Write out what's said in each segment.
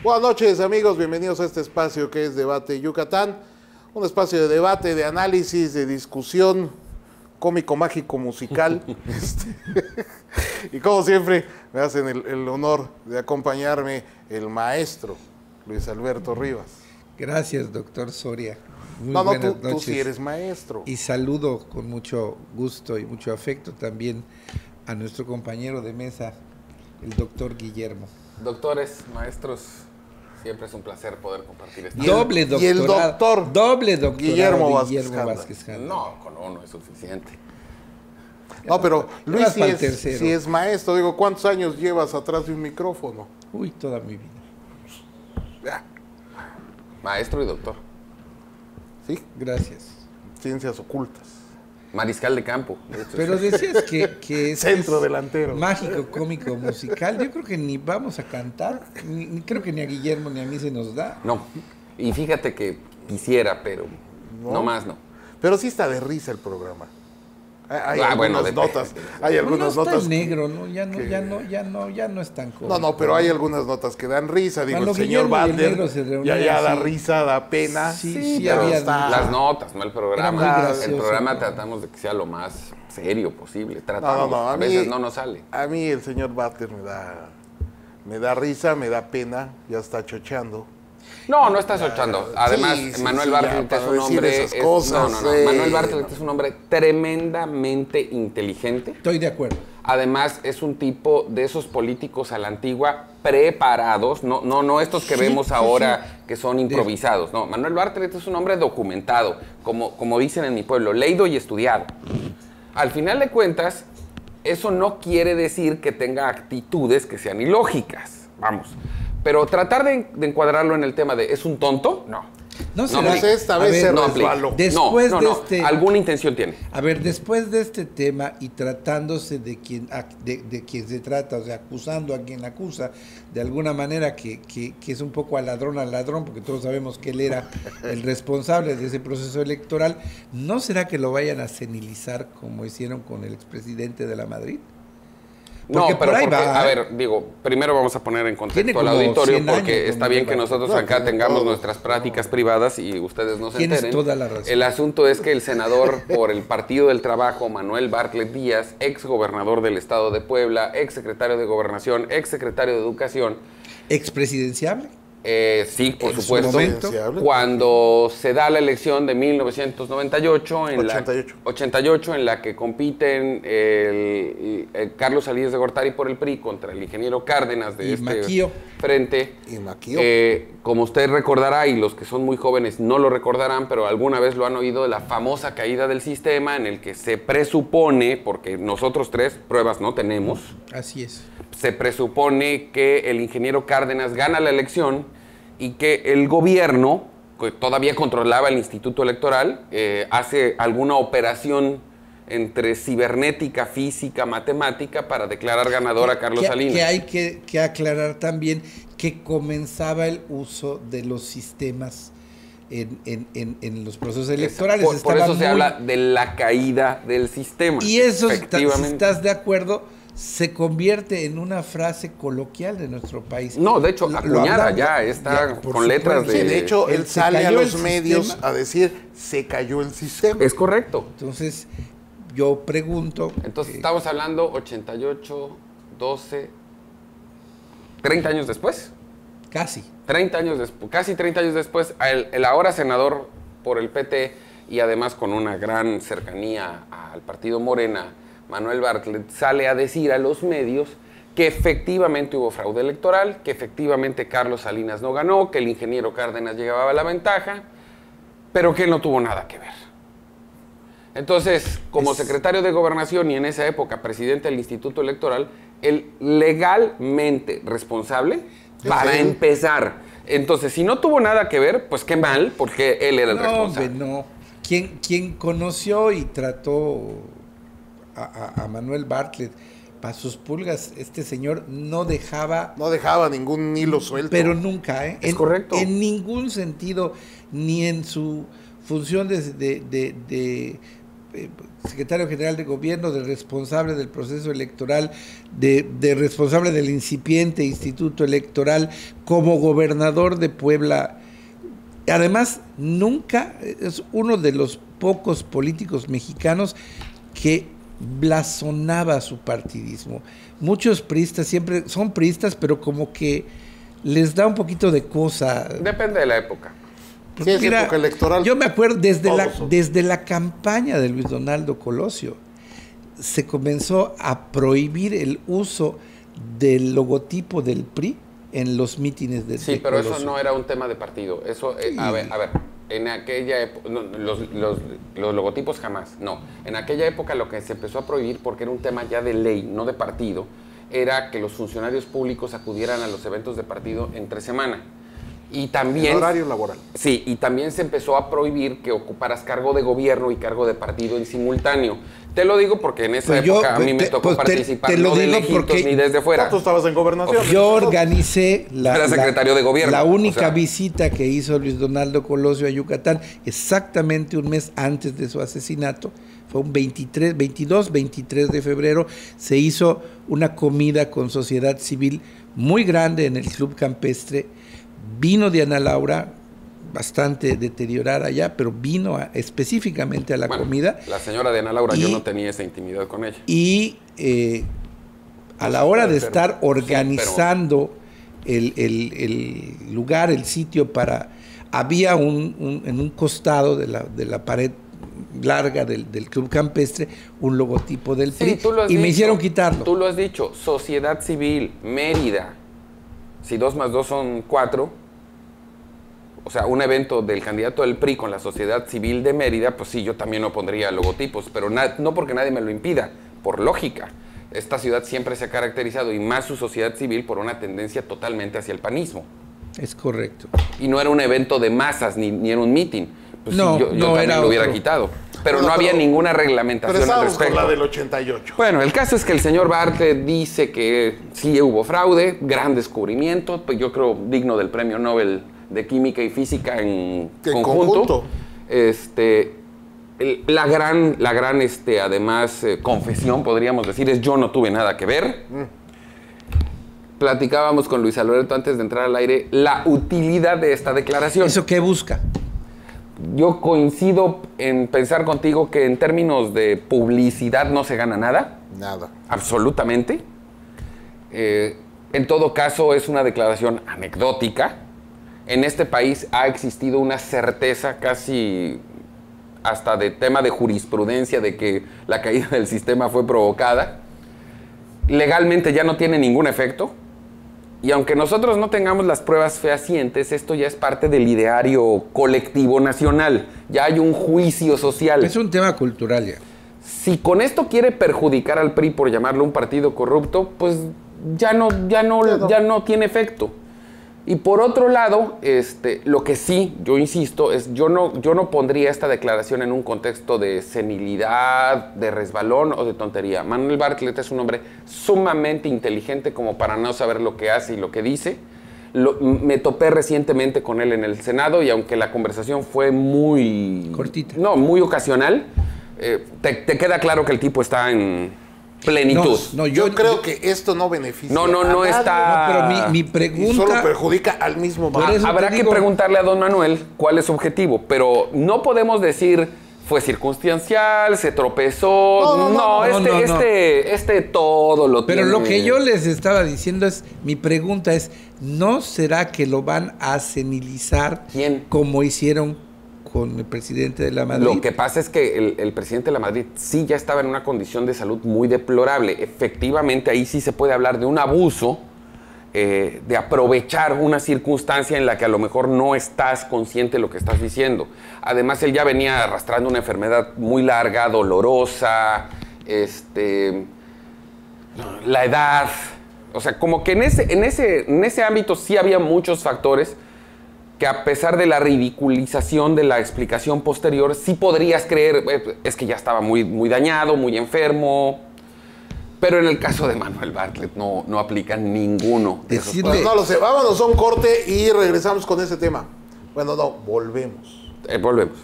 Buenas noches, amigos, bienvenidos a este espacio que es Debate Yucatán, un espacio de debate, de análisis, de discusión, cómico, mágico, musical. Y como siempre, me hacen el honor de acompañarme el maestro Luis Alberto Rivas. Gracias, doctor Soria. Muy no, buenas tú noches. sí eres maestro. Y saludo con mucho gusto y mucho afecto también a nuestro compañero de mesa, el doctor Guillermo. Doctores, maestros, siempre es un placer poder compartir este Doble doctorado. Y el doctor doble doctorado Guillermo Vázquez Janda. No, con uno es suficiente. No, pero Luis sí es maestro. Digo, ¿cuántos años llevas atrás de un micrófono? Uy, toda mi vida. Maestro y doctor. Sí, Gracias. ciencias ocultas. Mariscal de campo. De hecho, Pero sí. decías que Centro es delantero. mágico, cómico, musical. Yo creo que ni vamos a cantar. Creo que ni a Guillermo ni a mí se nos da. No. Y fíjate que quisiera, pero no más no. Pero sí está de risa el programa. Hay bueno, algunas notas. Hay algunas no está notas. en negro, ¿no? Ya no es tan cómico. No, pero hay algunas notas que dan risa. Digo, Cuando el señor Guillermo y el Butler negro se reunían, ya da sí. risa, da pena. Sí, pero había las notas, no el Era programa. muy gracioso, El programa ¿no? tratamos de que sea lo más serio posible. Tratamos. No, a veces no nos sale. A mí el señor Butler me da risa, me da pena, ya está chocheando. No, no estás ochando. Además, sí, Manuel sí, Bartlett ya, es para un decir hombre. esas cosas, Manuel Bartlett es un hombre tremendamente inteligente. Estoy de acuerdo. Además, es un tipo de esos políticos a la antigua preparados, no estos que vemos ahora que son improvisados. No, Manuel Bartlett es un hombre documentado, como dicen en mi pueblo, leído y estudiado. Al final de cuentas, eso no quiere decir que tenga actitudes que sean ilógicas. Vamos. Pero tratar de encuadrarlo en el tema de ¿es un tonto? No. No No, será. esta A vez ver, se No aplica. resbaló. Después no, de no, este. alguna intención tiene. A ver, después de este tema y tratándose de quien se trata, o sea, acusando a quien acusa, de alguna manera que es un poco al ladrón, porque todos sabemos que él era el responsable de ese proceso electoral, ¿no será que lo vayan a senilizar como hicieron con el expresidente de la Madrid? Porque No, pero por ahí porque, va, a ver, digo, primero vamos a poner en Tiene contexto al como auditorio 100 años, porque está don bien que Miguel nosotros Bartlett. acá No, tengamos todos, nuestras prácticas privadas y ustedes no se Tienes enteren. toda la razón. El asunto es que el senador por el Partido del Trabajo, Manuel Bartlett Díaz, ex gobernador del estado de Puebla, ex secretario de Gobernación, ex secretario de Educación, ¿Expresidenciable? sí, por En su supuesto. momento. Cuando se da la elección de 1998, en 88. 88, en la que compiten el Carlos Salinas de Gortari por el PRI contra el ingeniero Cárdenas de Y este Maquio. frente. Y Maquio. Como usted recordará, y los que son muy jóvenes no lo recordarán, pero alguna vez lo han oído, de la famosa caída del sistema en el que se presupone, porque nosotros tres pruebas no tenemos, Así es. se presupone que el ingeniero Cárdenas gana la elección y que el gobierno, que todavía controlaba el Instituto Electoral, hace alguna operación entre cibernética, física, matemática para declarar ganador a Carlos Salinas. Que hay que aclarar también que comenzaba el uso de los sistemas en los procesos electorales. Por eso se muy- habla de la caída del sistema. Y eso, si efectivamente. estás de acuerdo, se convierte en una frase coloquial de nuestro país. No, de hecho, Lo acuñada hablamos, ya, está por con letras supuesto. Sí, de... de hecho, él se sale a cayó los el medios sistema. a decir, se cayó el sistema. Es correcto. Entonces, yo pregunto... Entonces, estamos hablando 88, 12, 30 años después. Casi. 30 años después, casi 30 años después, el ahora senador por el PT y además con una gran cercanía al partido Morena, Manuel Bartlett, sale a decir a los medios que efectivamente hubo fraude electoral, que efectivamente Carlos Salinas no ganó, que el ingeniero Cárdenas llevaba la ventaja, pero que él no tuvo nada que ver. Entonces, como secretario de Gobernación y en esa época presidente del Instituto Electoral, el legalmente responsable para empezar. Entonces, si no tuvo nada que ver, pues qué mal, porque él era el responsable. Hombre, no. Quien conoció y trató a Manuel Bartlett para sus pulgas, este señor no dejaba... No dejaba ningún hilo suelto. Pero nunca, ¿eh? Es correcto. En ningún sentido, ni en su función de secretario general de gobierno, de responsable del proceso electoral, de responsable del incipiente instituto electoral, como gobernador de Puebla. Además, nunca es uno de los pocos políticos mexicanos que blasonaba su partidismo. Muchos priistas siempre son priistas, pero como que les da un poquito de cosa. Depende de la época. Sí, es época electoral. Yo me acuerdo desde la campaña de Luis Donaldo Colosio se comenzó a prohibir el uso del logotipo del PRI en los mítines de Sí, pero Colosio. eso no era un tema de partido. Eso, a ver, en aquella época, los logotipos jamás, no. En aquella época lo que se empezó a prohibir, porque era un tema ya de ley, no de partido, era que los funcionarios públicos acudieran a los eventos de partido entre semana. Y también... En horario laboral. Sí, y también se empezó a prohibir que ocuparas cargo de gobierno y cargo de partido en simultáneo. Te lo digo porque en esa época a mí me tocó participar no de lejitos ni desde fuera. Tú estabas en gobernación. Yo organicé Era secretario de gobierno. La única visita que hizo Luis Donaldo Colosio a Yucatán, exactamente un mes antes de su asesinato, fue un 23 de febrero, se hizo una comida con sociedad civil muy grande en el Club Campestre. Vino Diana Laura, bastante deteriorada ya, pero vino específicamente a la comida. La señora Diana Laura, yo no tenía esa intimidad con ella. Y a la hora de estar organizando el lugar, el sitio para... Había en un costado de la pared larga del Club Campestre un logotipo del PRI, tú lo has y dicho, me hicieron quitarlo. Tú lo has dicho, sociedad civil, Mérida. Si 2 más 2 son 4, o sea, un evento del candidato del PRI con la sociedad civil de Mérida, pues sí, yo también no pondría logotipos, pero no porque nadie me lo impida, por lógica. Esta ciudad siempre se ha caracterizado, y más su sociedad civil, por una tendencia totalmente hacia el panismo. Es correcto. Y no era un evento de masas, ni era un meeting. Pues No, sí, yo también lo hubiera quitado. Pero no había ninguna reglamentación al respecto. Con la del 88. Bueno, el caso es que el señor Bartlett dice que sí hubo fraude, gran descubrimiento, pues yo creo digno del Premio Nobel de Química y Física en conjunto. La gran además, confesión, podríamos decir, es yo no tuve nada que ver. Platicábamos con Luis Alberto antes de entrar al aire la utilidad de esta declaración. ¿Eso qué busca? Yo coincido en pensar contigo que en términos de publicidad no se gana nada. Nada. Absolutamente. En todo caso, es una declaración anecdótica. En este país ha existido una certeza casi hasta de tema de jurisprudencia de que la caída del sistema fue provocada. Legalmente ya no tiene ningún efecto. Y aunque nosotros no tengamos las pruebas fehacientes, esto ya es parte del ideario colectivo nacional. Ya hay un juicio social. Es un tema cultural ya. Si con esto quiere perjudicar al PRI por llamarlo un partido corrupto, pues ya no tiene efecto. Y por otro lado, lo que sí, yo insisto, es yo no pondría esta declaración en un contexto de senilidad, de resbalón o de tontería. Manuel Bartlett es un hombre sumamente inteligente como para no saber lo que hace y lo que dice. Me topé recientemente con él en el Senado, y aunque la conversación fue muy... cortita. No, muy ocasional, te queda claro que el tipo está en plenitud. Yo creo que esto no beneficia. No está. No, pero mi pregunta. Y solo perjudica al mismo Por eso Habrá que preguntarle a don Manuel cuál es su objetivo, pero no podemos decir fue circunstancial, se tropezó. No, todo lo Pero tiene. lo que yo les estaba diciendo es, mi pregunta es, ¿no será que lo van a senilizar? ¿Quién? Como hicieron con el presidente de la Madrid. Lo que pasa es que el presidente de la Madrid sí ya estaba en una condición de salud muy deplorable. Efectivamente, ahí sí se puede hablar de un abuso, de aprovechar una circunstancia en la que a lo mejor no estás consciente de lo que estás diciendo. Además, él ya venía arrastrando una enfermedad muy larga, dolorosa, la edad. O sea, como que en ese ámbito sí había muchos factores que, a pesar de la ridiculización de la explicación posterior, sí podrías creer, es que ya estaba muy, muy dañado, muy enfermo. Pero en el caso de Manuel Bartlett no aplica ninguno de esos. Pues no lo sé. Vámonos a un corte y regresamos con ese tema. Bueno, no, volvemos. Volvemos.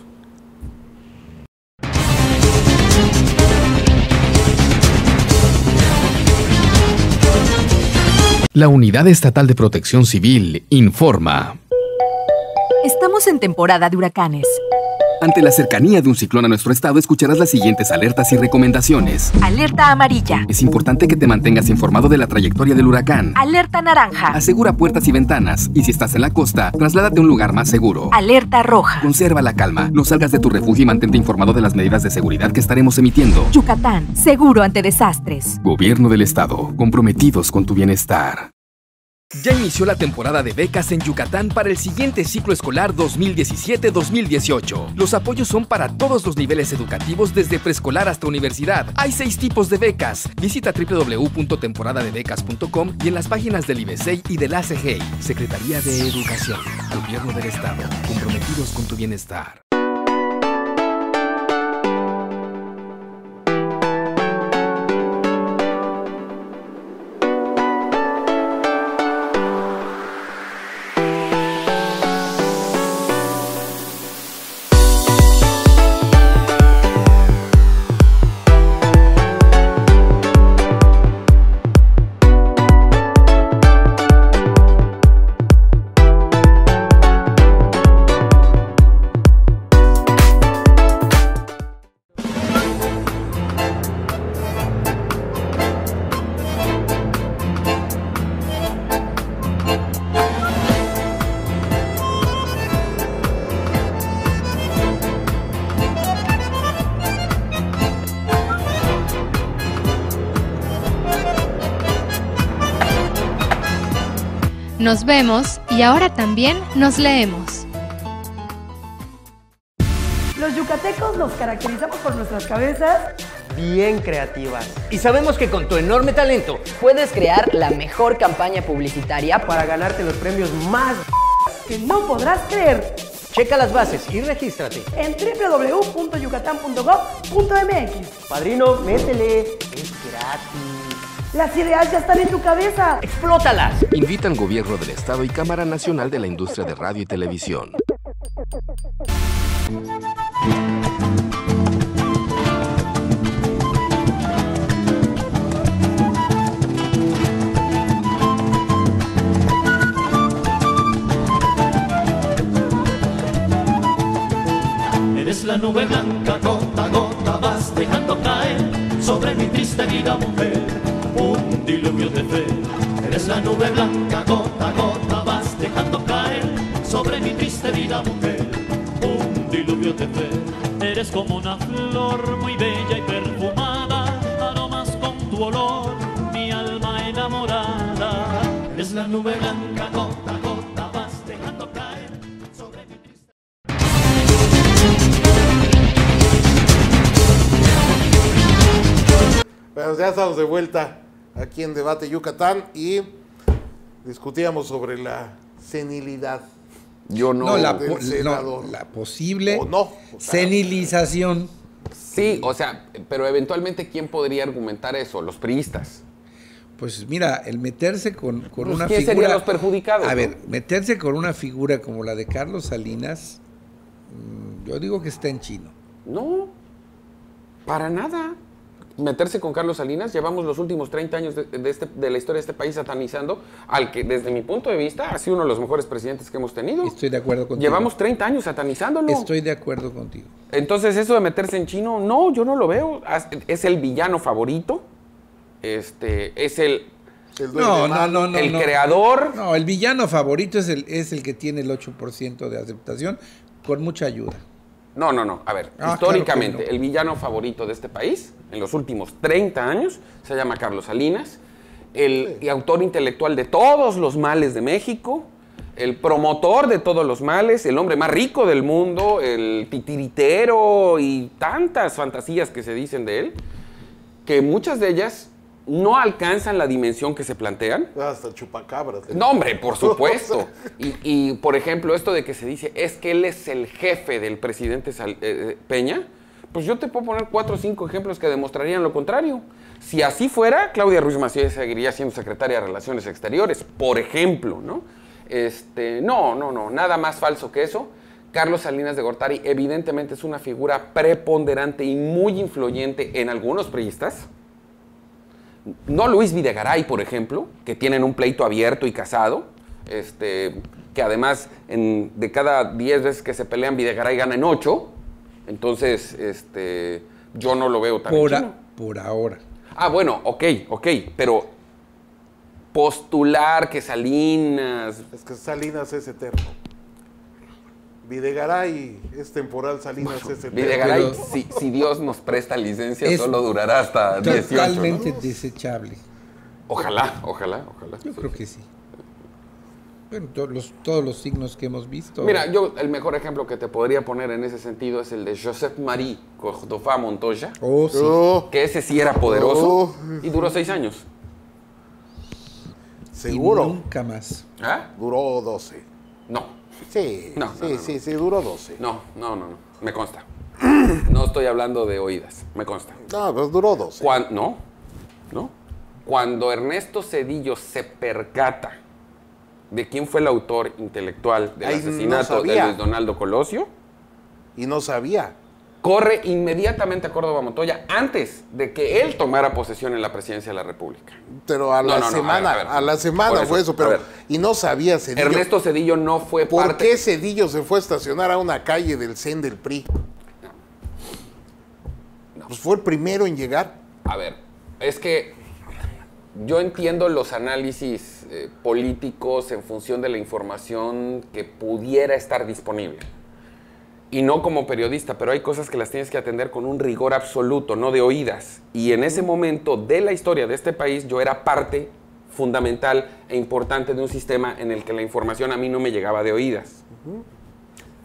La Unidad Estatal de Protección Civil informa. Estamos en temporada de huracanes. Ante la cercanía de un ciclón a nuestro estado, escucharás las siguientes alertas y recomendaciones. Alerta amarilla. Es importante que te mantengas informado de la trayectoria del huracán. Alerta naranja. Asegura puertas y ventanas. Y si estás en la costa, trasládate a un lugar más seguro. Alerta roja. Conserva la calma. No salgas de tu refugio y mantente informado de las medidas de seguridad que estaremos emitiendo. Yucatán, seguro ante desastres. Gobierno del Estado, comprometidos con tu bienestar. Ya inició la temporada de becas en Yucatán para el siguiente ciclo escolar 2017-2018. Los apoyos son para todos los niveles educativos desde preescolar hasta universidad. Hay 6 tipos de becas. Visita www.temporadadebecas.com y en las páginas del IBESEI y del ACGEI. Secretaría de Educación. Gobierno del Estado. Comprometidos con tu bienestar. Nos vemos y ahora también nos leemos. Los yucatecos nos caracterizamos por nuestras cabezas bien creativas. Y sabemos que con tu enorme talento puedes crear la mejor campaña publicitaria para ganarte los premios más que no podrás creer. Checa las bases y regístrate en www.yucatan.gov.mx. Padrino, métele, es gratis. Las ideas ya están en tu cabeza. ¡Explótalas! Invitan Gobierno del Estado y Cámara Nacional de la Industria de Radio y Televisión. Eres la nube blanca, gota a gota vas dejando caer sobre mi triste vida, mujer, un diluvio de fe. Eres la nube blanca, gota a gota vas dejando caer sobre mi triste vida, mujer, un diluvio de fe. Eres como una flor muy bella y perfumada, aromas con tu olor, mi alma enamorada. Eres la nube blanca, gota a gota vas dejando caer sobre mi triste. Bueno, ya estamos de vuelta aquí en Debate Yucatán y discutíamos sobre la senilidad. Yo no. La posible senilización. Sí, o sea, pero eventualmente, ¿quién podría argumentar eso? Los priistas. Pues mira, el meterse con una figura... ¿Quién serían los perjudicados? A ver, meterse con una figura como la de Carlos Salinas, yo digo que está en chino. No, para nada. Meterse con Carlos Salinas, llevamos los últimos 30 años de la historia de este país satanizando al que, desde mi punto de vista, ha sido uno de los mejores presidentes que hemos tenido. Estoy de acuerdo contigo. Llevamos 30 años satanizándolo. Estoy de acuerdo contigo. Entonces, eso de meterse en chino, no, yo no lo veo. Es el villano favorito. Es el creador. No, el villano favorito es el que tiene el 8% de aceptación, con mucha ayuda. No. A ver, históricamente, claro, el villano favorito de este país, en los últimos 30 años, se llama Carlos Salinas, el autor intelectual de todos los males de México, el promotor de todos los males, el hombre más rico del mundo, el titiritero y tantas fantasías que se dicen de él, que muchas de ellas no alcanzan la dimensión que se plantean. Hasta chupacabras. No, hombre, por supuesto. Y, por ejemplo, esto de que se dice, es que él es el jefe del presidente Peña, pues yo te puedo poner 4 o 5 ejemplos que demostrarían lo contrario. Si así fuera, Claudia Ruiz Massieu seguiría siendo secretaria de Relaciones Exteriores, por ejemplo, ¿no? No, nada más falso que eso. Carlos Salinas de Gortari evidentemente es una figura preponderante y muy influyente en algunos priistas, No Luis Videgaray, por ejemplo, que tienen un pleito abierto y casado, que además de cada 10 veces que se pelean, Videgaray gana en 8. Entonces, yo no lo veo tan por ahora. Ah, bueno, ok, pero postular que Salinas... Es que Salinas es eterno. Videgaray es temporal, Salinas es eterno. Videgaray, si Dios nos presta licencia, solo durará hasta 18. Totalmente, ¿no? desechable. Ojalá. Yo creo que sí. Bueno, todos los signos que hemos visto. Mira, el mejor ejemplo que te podría poner en ese sentido es el de Josep Marie Cordova Montoya. Oh, sí. Que ese sí era poderoso y duró 6 años. ¿Seguro? Y nunca más. ¿Ah? Duró 12. No. Sí, duró 12. No, me consta. No estoy hablando de oídas, me consta. No, pues duró 12. No. Cuando Ernesto Zedillo se percata de quién fue el autor intelectual del asesinato de Luis Donaldo Colosio. Y no sabía. Corre inmediatamente a Córdoba Montoya antes de que él tomara posesión en la presidencia de la República. Pero a la semana fue eso, pero y no sabía Zedillo. Ernesto Zedillo no fue parte... ¿Por qué Zedillo se fue a estacionar a una calle del CEN del PRI? No. Pues fue el primero en llegar. A ver, es que yo entiendo los análisis políticos en función de la información que pudiera estar disponible. Y no como periodista, pero hay cosas que las tienes que atender con un rigor absoluto, no de oídas. Y en ese momento de la historia de este país, yo era parte fundamental e importante de un sistema en el que la información a mí no me llegaba de oídas.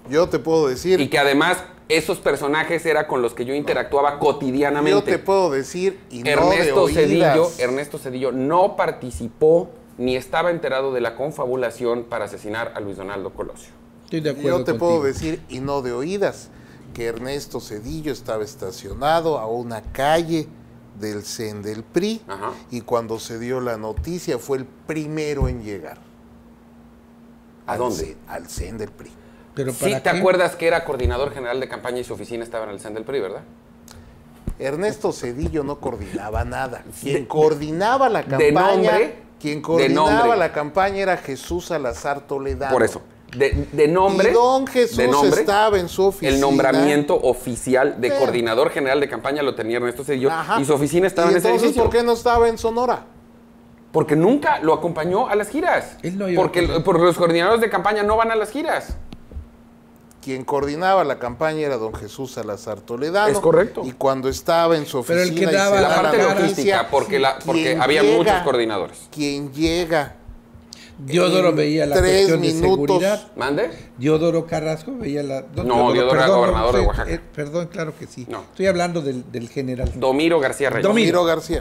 Yo te puedo decir... Y que además esos personajes eran con los que yo interactuaba cotidianamente. Yo te puedo decir, y no de oídas. Ernesto Zedillo no participó ni estaba enterado de la confabulación para asesinar a Luis Donaldo Colosio. Estoy de acuerdo Yo te contigo. puedo decir, y no de oídas, que Ernesto Zedillo estaba estacionado a una calle del CEN del PRI. Ajá. Y cuando se dio la noticia fue el primero en llegar. ¿A dónde? Al CEN del PRI. ¿Pero sí, para te qué? acuerdas que era coordinador general de campaña y su oficina estaba en el CEN del PRI, ¿verdad? Ernesto Zedillo no coordinaba nada. Quien coordinaba la campaña, la campaña era Jesús Salazar Toledano. Por eso. De nombre. Y don Jesús estaba en su oficina. El nombramiento oficial de coordinador general de campaña lo tenía Ernesto Zedillo. Y su oficina estaba en ese edificio. Entonces, ¿por qué no estaba en Sonora? Porque nunca lo acompañó a las giras. Él no iba porque los coordinadores de campaña no van a las giras. Quien coordinaba la campaña era don Jesús Salazar Toledano. Es correcto. Y cuando estaba en su oficina... Pero el que daba la parte logística, porque había muchos coordinadores. Quien llega... Diodoro veía la cuestión de seguridad. ¿Mande? Diodoro Carrasco veía la... No, Diodoro era gobernador de Oaxaca. Perdón, claro que sí. No. Estoy hablando del general. Domiro García Reyes. Domiro García.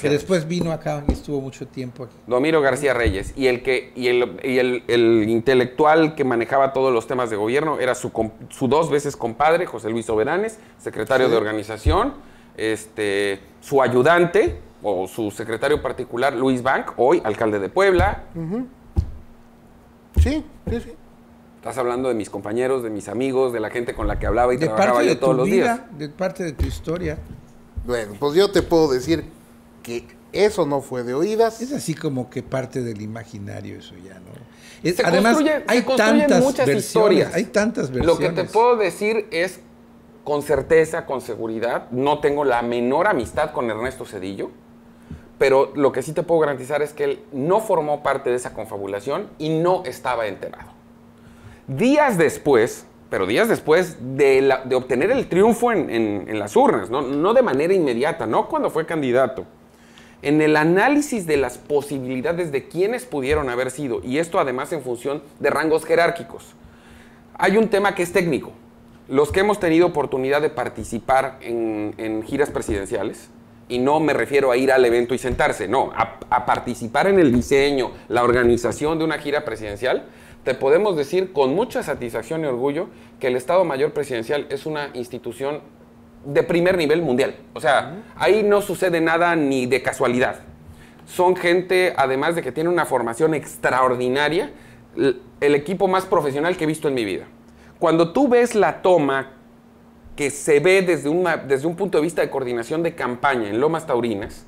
Que después vino acá y estuvo mucho tiempo aquí. Domiro García Reyes. Y el intelectual que manejaba todos los temas de gobierno era su 2 veces compadre, José Luis Soberanes, secretario de organización, su ayudante o su secretario particular, Luis Bank, hoy alcalde de Puebla. Sí. Estás hablando de mis compañeros, de mis amigos, de la gente con la que hablaba y trabajaba yo todos los días. De parte de tu historia. Bueno, pues yo te puedo decir que eso no fue de oídas. Es así como que parte del imaginario eso ya, ¿no? Además, hay tantas muchas historias. Hay tantas versiones. Lo que te puedo decir es, con certeza, con seguridad, no tengo la menor amistad con Ernesto Zedillo, pero lo que sí te puedo garantizar es que él no formó parte de esa confabulación y no estaba enterado. Días después de obtener el triunfo en las urnas, no de manera inmediata, no cuando fue candidato, en el análisis de las posibilidades de quiénes pudieron haber sido, y esto además en función de rangos jerárquicos, hay un tema que es técnico. Los que hemos tenido oportunidad de participar en giras presidenciales, y no me refiero a ir al evento y sentarse, no, a participar en el diseño, la organización de una gira presidencial, te podemos decir con mucha satisfacción y orgullo que el Estado Mayor Presidencial es una institución de primer nivel mundial. O sea, ahí no sucede nada ni de casualidad. Son gente, además de que tiene una formación extraordinaria, el equipo más profesional que he visto en mi vida. Cuando tú ves la toma que se ve desde un punto de vista de coordinación de campaña en Lomas Taurinas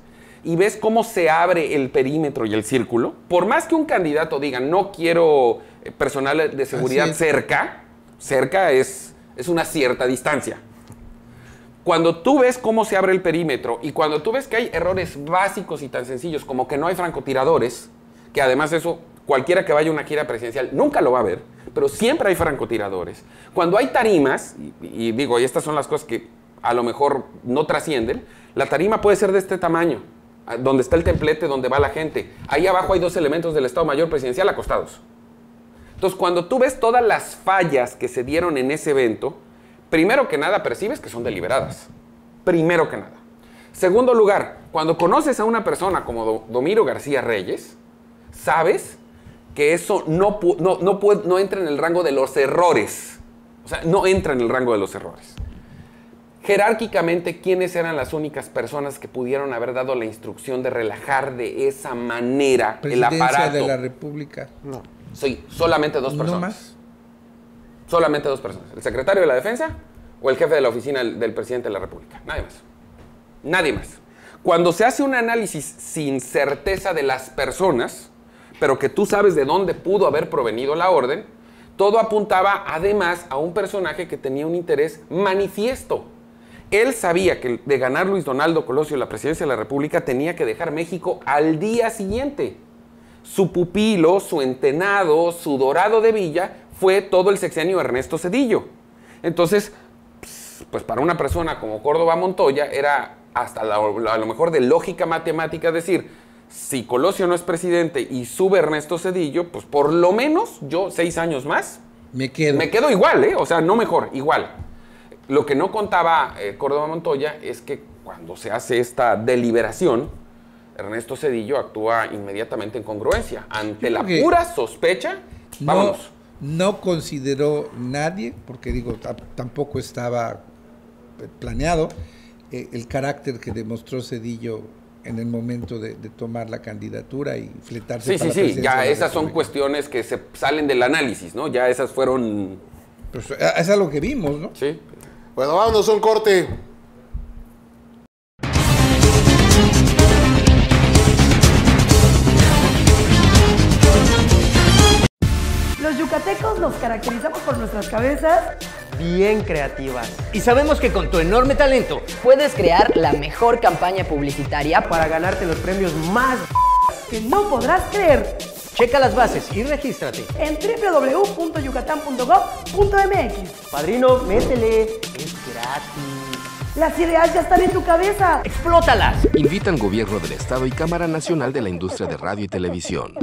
y ves cómo se abre el perímetro y el círculo, por más que un candidato diga, no quiero personal de seguridad cerca es una cierta distancia. Cuando tú ves cómo se abre el perímetro y cuando tú ves que hay errores básicos y tan sencillos como que no hay francotiradores, que además eso cualquiera que vaya a una gira presidencial nunca lo va a ver, pero siempre hay francotiradores. Cuando hay tarimas, y digo, y estas son las cosas que a lo mejor no trascienden, la tarima puede ser de este tamaño, donde está el templete, donde va la gente. Ahí abajo hay 2 elementos del Estado Mayor Presidencial acostados. Entonces, cuando tú ves todas las fallas que se dieron en ese evento, primero que nada percibes que son deliberadas. Primero que nada. Segundo lugar, cuando conoces a una persona como Domiro García Reyes, sabes que eso no entra en el rango de los errores. O sea, no entra en el rango de los errores. Jerárquicamente, ¿quiénes eran las únicas personas que pudieron haber dado la instrucción de relajar de esa manera el aparato? Presidencia de la República. No. Sí, solamente 2 personas. ¿No más? Solamente 2 personas. ¿El secretario de la Defensa o el jefe de la oficina del presidente de la República? Nadie más. Nadie más. Cuando se hace un análisis sin certeza de las personas, pero que tú sabes de dónde pudo haber provenido la orden, todo apuntaba además a un personaje que tenía un interés manifiesto. Él sabía que de ganar Luis Donaldo Colosio la presidencia de la República tenía que dejar México al día siguiente. Su pupilo, su entenado, su dorado de Villa fue todo el sexenio Ernesto Zedillo. Entonces, pues para una persona como Córdoba Montoya era hasta a lo mejor de lógica matemática decir, si Colosio no es presidente y sube Ernesto Zedillo, pues por lo menos yo 6 años más me quedo igual, o sea, no mejor, igual. Lo que no contaba Córdoba Montoya es que cuando se hace esta deliberación, Ernesto Zedillo actúa inmediatamente en congruencia. Ante la pura sospecha, vámonos. No consideró nadie, porque digo, tampoco estaba planeado, el carácter que demostró Zedillo en el momento de tomar la candidatura y fletarse para la presidencia. Ya esas son cuestiones que se salen del análisis, ¿no? Ya esas fueron... Pues, es algo que vimos, ¿no? Sí. Bueno, vámonos a un corte. Los yucatecos nos caracterizamos por nuestras cabezas bien creativas. Y sabemos que con tu enorme talento puedes crear la mejor campaña publicitaria para ganarte los premios más que no podrás creer. Checa las bases y regístrate en www.yucatan.gov.mx. Padrino, métele, es gratis. Las ideas ya están en tu cabeza. ¡Explótalas! Invitan Gobierno del Estado y Cámara Nacional de la Industria de Radio y Televisión.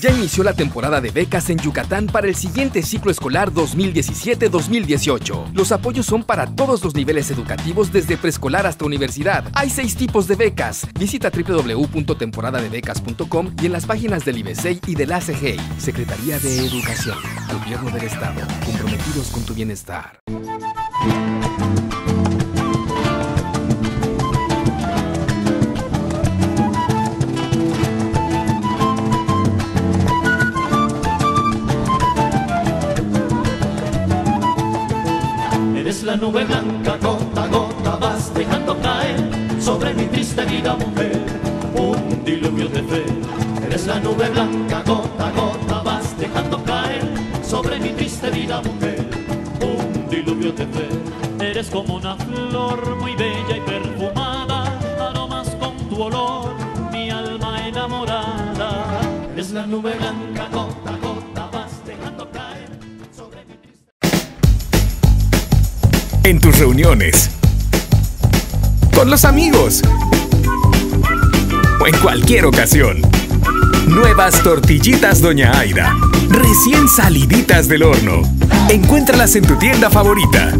Ya inició la temporada de becas en Yucatán para el siguiente ciclo escolar 2017-2018. Los apoyos son para todos los niveles educativos desde preescolar hasta universidad. Hay 6 tipos de becas. Visita www.temporadadebecas.com y en las páginas del IBESEI y de la CGI. Secretaría de Educación. Gobierno del Estado. Comprometidos con tu bienestar. Eres la nube blanca, gota a gota vas dejando caer sobre mi triste vida, mujer, un diluvio de fe. Eres la nube blanca, gota a gota vas dejando caer sobre mi triste vida, mujer, un diluvio de fe. Eres como una flor muy bella y perfumada, aromas con tu olor, mi alma enamorada. Eres la nube blanca, gota a gota vas dejando caer sobre mi triste... En tus reuniones, con los amigos o en cualquier ocasión. Nuevas tortillitas Doña Aida, recién saliditas del horno. Encuéntralas en tu tienda favorita.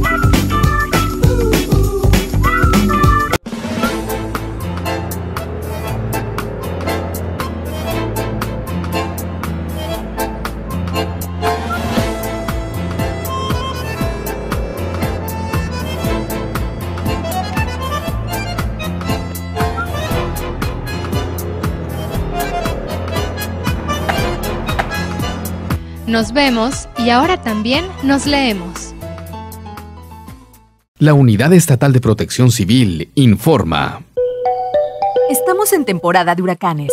Nos vemos y ahora también nos leemos. La Unidad Estatal de Protección Civil informa. Estamos en temporada de huracanes.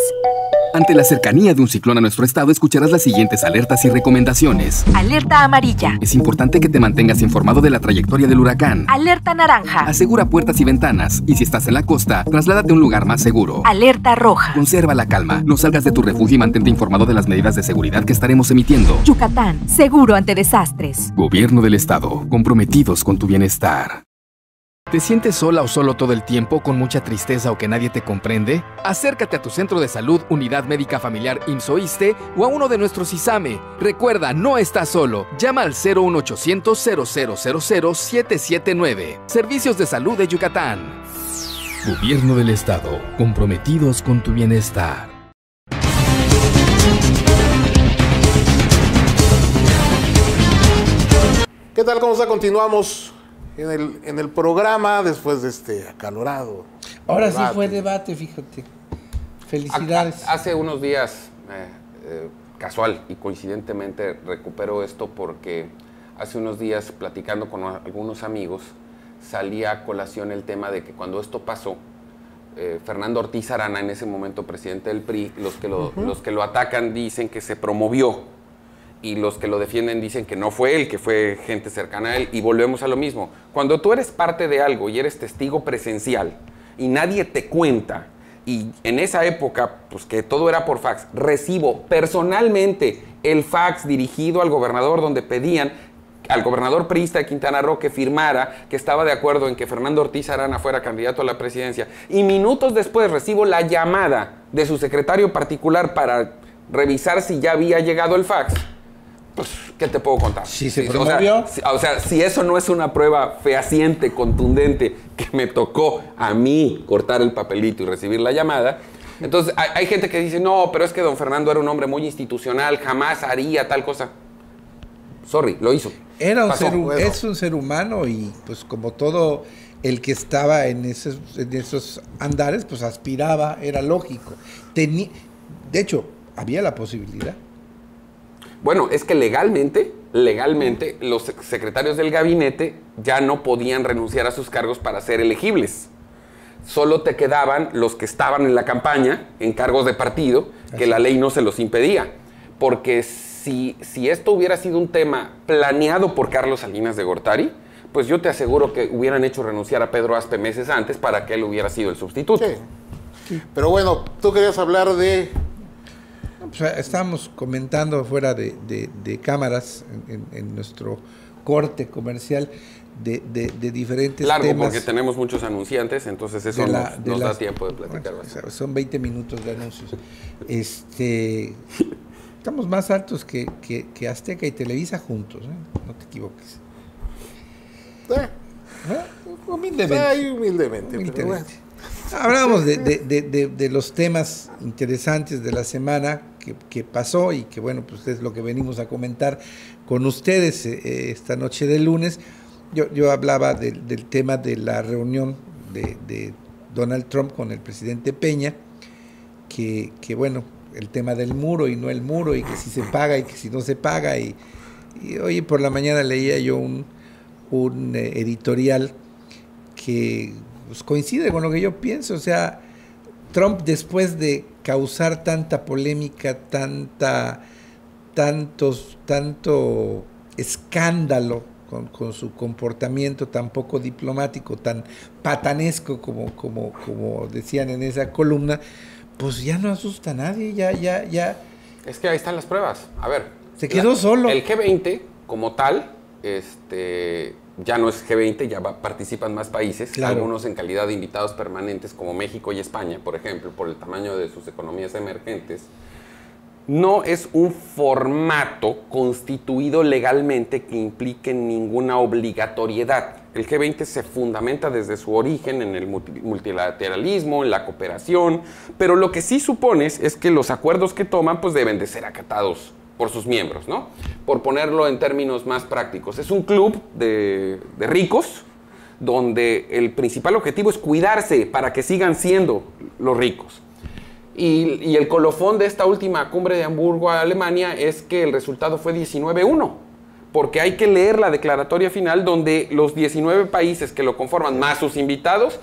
Ante la cercanía de un ciclón a nuestro estado, escucharás las siguientes alertas y recomendaciones. Alerta amarilla. Es importante que te mantengas informado de la trayectoria del huracán. Alerta naranja. Asegura puertas y ventanas. Y si estás en la costa, trasládate a un lugar más seguro. Alerta roja. Conserva la calma. No salgas de tu refugio y mantente informado de las medidas de seguridad que estaremos emitiendo. Yucatán, seguro ante desastres. Gobierno del estado, comprometidos con tu bienestar. ¿Te sientes sola o solo todo el tiempo, con mucha tristeza o que nadie te comprende? Acércate a tu centro de salud, Unidad Médica Familiar IMSS-OISSSTE o a uno de nuestros ISAME. Recuerda, no estás solo. Llama al 01800 000 779. Servicios de Salud de Yucatán. Gobierno del Estado, comprometidos con tu bienestar. ¿Qué tal? ¿Cómo está? Continuamos en el programa después de este acalorado Ahora debate. Sí fue debate, fíjate. Felicidades. Hace unos días, casual y coincidentemente, recupero esto porque hace unos días, platicando con algunos amigos, salía a colación el tema de que cuando esto pasó, Fernando Ortiz Arana, en ese momento presidente del PRI, los que lo atacan dicen que se promovió, y los que lo defienden dicen que no fue él, que fue gente cercana a él, y volvemos a lo mismo. Cuando tú eres parte de algo y eres testigo presencial y nadie te cuenta, y en esa época, pues que todo era por fax, recibo personalmente el fax dirigido al gobernador donde pedían al gobernador priista de Quintana Roo que firmara que estaba de acuerdo en que Fernando Ortiz Arana fuera candidato a la presidencia, y minutos después recibo la llamada de su secretario particular para revisar si ya había llegado el fax. Pues, ¿qué te puedo contar? Sí, se promovió. O sea, si eso no es una prueba fehaciente, contundente, que me tocó a mí cortar el papelito y recibir la llamada, entonces hay gente que dice, no, pero es que don Fernando era un hombre muy institucional, jamás haría tal cosa. Sorry, lo hizo. Es un ser humano y pues como todo el que estaba en esos andares, pues aspiraba, era lógico. De hecho, había la posibilidad. Bueno, es que legalmente, los secretarios del gabinete ya no podían renunciar a sus cargos para ser elegibles. Solo te quedaban los que estaban en la campaña, en cargos de partido, que la ley no se los impedía. Porque si esto hubiera sido un tema planeado por Carlos Salinas de Gortari, pues yo te aseguro que hubieran hecho renunciar a Pedro Aspe meses antes para que él hubiera sido el sustituto. Sí. Pero bueno, tú querías hablar de... Pues estábamos comentando fuera de cámaras en nuestro corte comercial de diferentes largo, temas. Porque tenemos muchos anunciantes, entonces eso nos da tiempo de platicar. Bueno, son 20 minutos de anuncios. Estamos más altos que Azteca y Televisa juntos, ¿eh? No te equivoques. Humildemente. Humildemente. Pero bueno. Hablábamos de los temas interesantes de la semana que pasó y que, bueno, pues es lo que venimos a comentar con ustedes esta noche de lunes. Yo hablaba del tema de la reunión de Donald Trump con el presidente Peña, que bueno, el tema del muro y no el muro, y que si se paga y que si no se paga. Y hoy por la mañana leía yo un editorial que pues coincide con lo que yo pienso. O sea, Trump, después de causar tanta polémica, tanto escándalo con su comportamiento tan poco diplomático, tan patanesco como decían en esa columna, pues ya no asusta a nadie, ya. Es que ahí están las pruebas. A ver. Se quedó solo. El G20 como tal, ya no es G20, ya participan más países, claro. Algunos en calidad de invitados permanentes como México y España, por ejemplo, por el tamaño de sus economías emergentes. No es un formato constituido legalmente que implique ninguna obligatoriedad. El G20 se fundamenta desde su origen en el multilateralismo, en la cooperación, pero lo que sí supones es que los acuerdos que toman pues deben de ser acatados por sus miembros, ¿no? Por ponerlo en términos más prácticos. Es un club de ricos donde el principal objetivo es cuidarse para que sigan siendo los ricos. Y el colofón de esta última cumbre de Hamburgo, Alemania, es que el resultado fue 19-1, porque hay que leer la declaratoria final donde los 19 países que lo conforman, más sus invitados,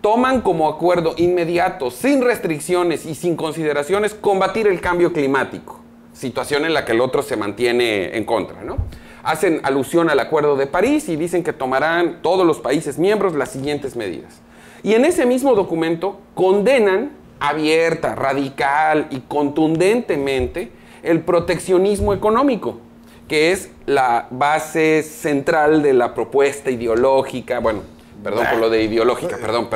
toman como acuerdo inmediato, sin restricciones y sin consideraciones, combatir el cambio climático, situación en la que el otro se mantiene en contra, ¿no? Hacen alusión al Acuerdo de París y dicen que tomarán todos los países miembros las siguientes medidas. Y en ese mismo documento condenan abierta, radical y contundentemente el proteccionismo económico, que es la base central de la propuesta ideológica, bueno, perdón por lo de ideológica, perdón,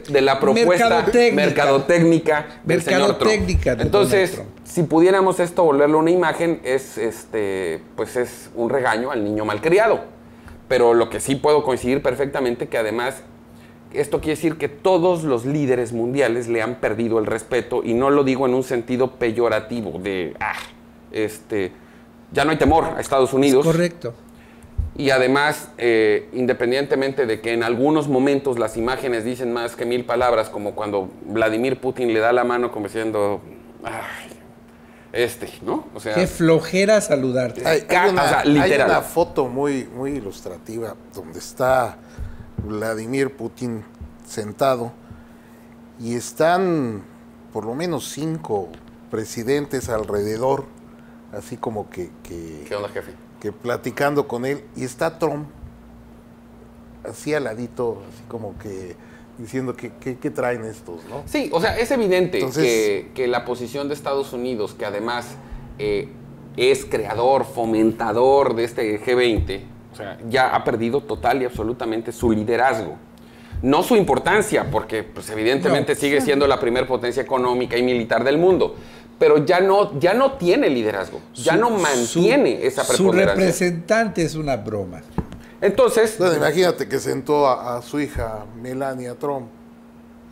de la propuesta mercadotécnica del señor Trump. Entonces, si pudiéramos esto volverlo una imagen, pues es un regaño al niño malcriado. Pero lo que sí puedo coincidir perfectamente que además esto quiere decir que todos los líderes mundiales le han perdido el respeto, y no lo digo en un sentido peyorativo de ya no hay temor a Estados Unidos. Es correcto. Y además, independientemente de que en algunos momentos las imágenes dicen más que 1000 palabras, como cuando Vladimir Putin le da la mano como diciendo, ¿no? O sea, qué flojera saludarte. Hay una foto muy, muy ilustrativa donde está Vladimir Putin sentado y están por lo menos 5 presidentes alrededor, así como que ¿qué onda, jefe? Que platicando con él, y está Trump así al ladito, así como que diciendo qué traen estos, ¿no? Sí, o sea, es evidente. Entonces, que la posición de Estados Unidos, que además es creador, fomentador de este G20, o sea, ya ha perdido total y absolutamente su liderazgo. No su importancia, porque pues, evidentemente sigue siendo la primer potencia económica y militar del mundo, pero ya no tiene liderazgo, ya no mantiene esa preponderancia. Su representante es una broma. Entonces... Bueno, imagínate que sentó a su hija Melania Trump